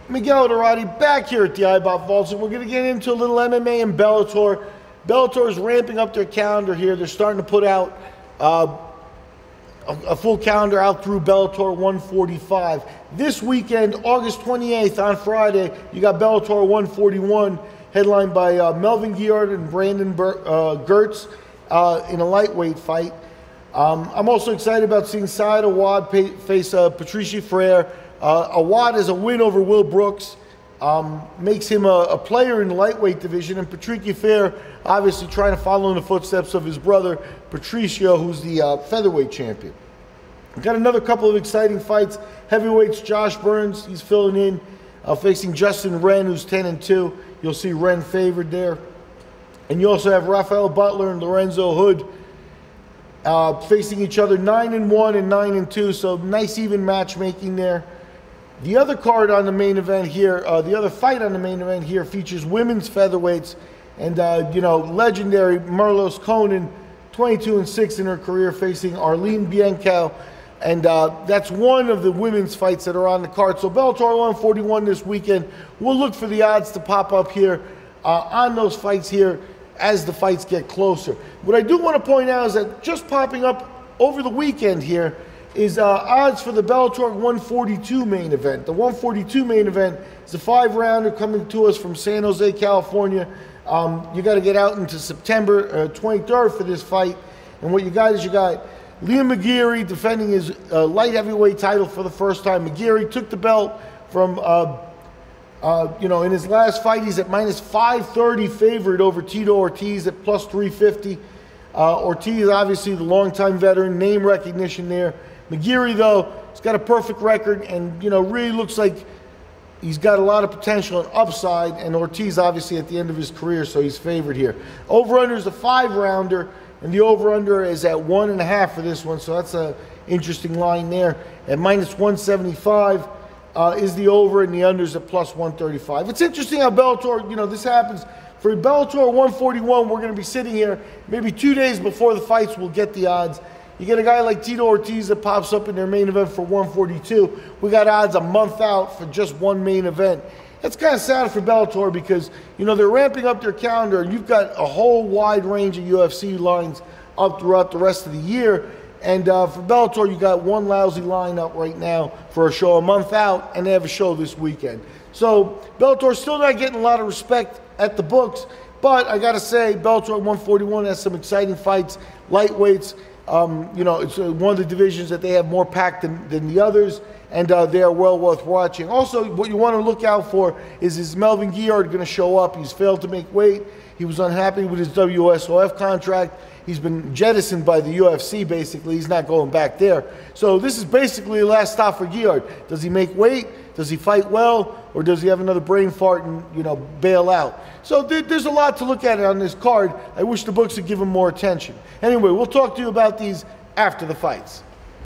Miguel Dorati back here at the Ibot Vaults, and we're going to get into a little MMA and Bellator. Bellator is ramping up their calendar here. They're starting to put out a full calendar out through Bellator 145. This weekend, August 28th on Friday, you got Bellator 141, headlined by Melvin Guillard and Brandon Gertz in a lightweight fight. I'm also excited about seeing Saad Awad face Patricia Freire. Awad has a win over Will Brooks, makes him a player in the lightweight division, and Patricia Freire obviously trying to follow in the footsteps of his brother Patricio, who's the featherweight champion. We've got another couple of exciting fights. Heavyweights, Josh Burns, he's filling in, facing Justin Wren, who's 10-2. You'll see Wren favored there. And you also have Rafael Butler and Lorenzo Hood facing each other, 9-1 and 9-2, so nice even matchmaking there. The other card on the main event here, the other fight on the main event here features women's featherweights, and you know, legendary Merlos Conan, 22-6 in her career, facing Arlene Bianco, and that's one of the women's fights that are on the card. So Bellator 141 this weekend. We'll look for the odds to pop up here on those fights here as the fights get closer. What I do want to point out is that just popping up over the weekend here is odds for the Bellator 142 main event. The 142 main event is a 5-rounder coming to us from San Jose, California. You got to get out into September 23rd for this fight. And what you got is you got Liam McGeary defending his light heavyweight title for the first time. McGeary took the belt from, you know, in his last fight, he's at -530 favorite over Tito Ortiz at +350. Ortiz, obviously the longtime veteran, name recognition there. McGeary, though, he's got a perfect record and, you know, really looks like he's got a lot of potential and upside, and Ortiz obviously at the end of his career, so he's favored here. Over-under is a 5-rounder, and the over-under is at 1.5 for this one, so that's an interesting line there. At -175 is the over, and the under's at +135. It's interesting how Bellator, you know, this happens. For Bellator 141, we're going to be sitting here maybe 2 days before the fights. We'll get the odds. You get a guy like Tito Ortiz that pops up in their main event for 142. We got odds a month out for just one main event. That's kind of sad for Bellator because, you know, they're ramping up their calendar, and you've got a whole wide range of UFC lines up throughout the rest of the year. And for Bellator, you got one lousy lineup right now for a show a month out, and they have a show this weekend. So Bellator's still not getting a lot of respect at the books, but I got to say, Bellator 141 has some exciting fights, lightweights. You know, it's one of the divisions that they have more packed than the others, and they are well worth watching. Also, what you want to look out for is Melvin Guillard going to show up? He's failed to make weight. He was unhappy with his WSOF contract. He's been jettisoned by the UFC, basically. He's not going back there. So this is basically the last stop for Guillard. Does he make weight? Does he fight well? Or does he have another brain fart and, you know, bail out? So there's a lot to look at on this card. I wish the books would give him more attention. Anyway, we'll talk to you about these after the fights.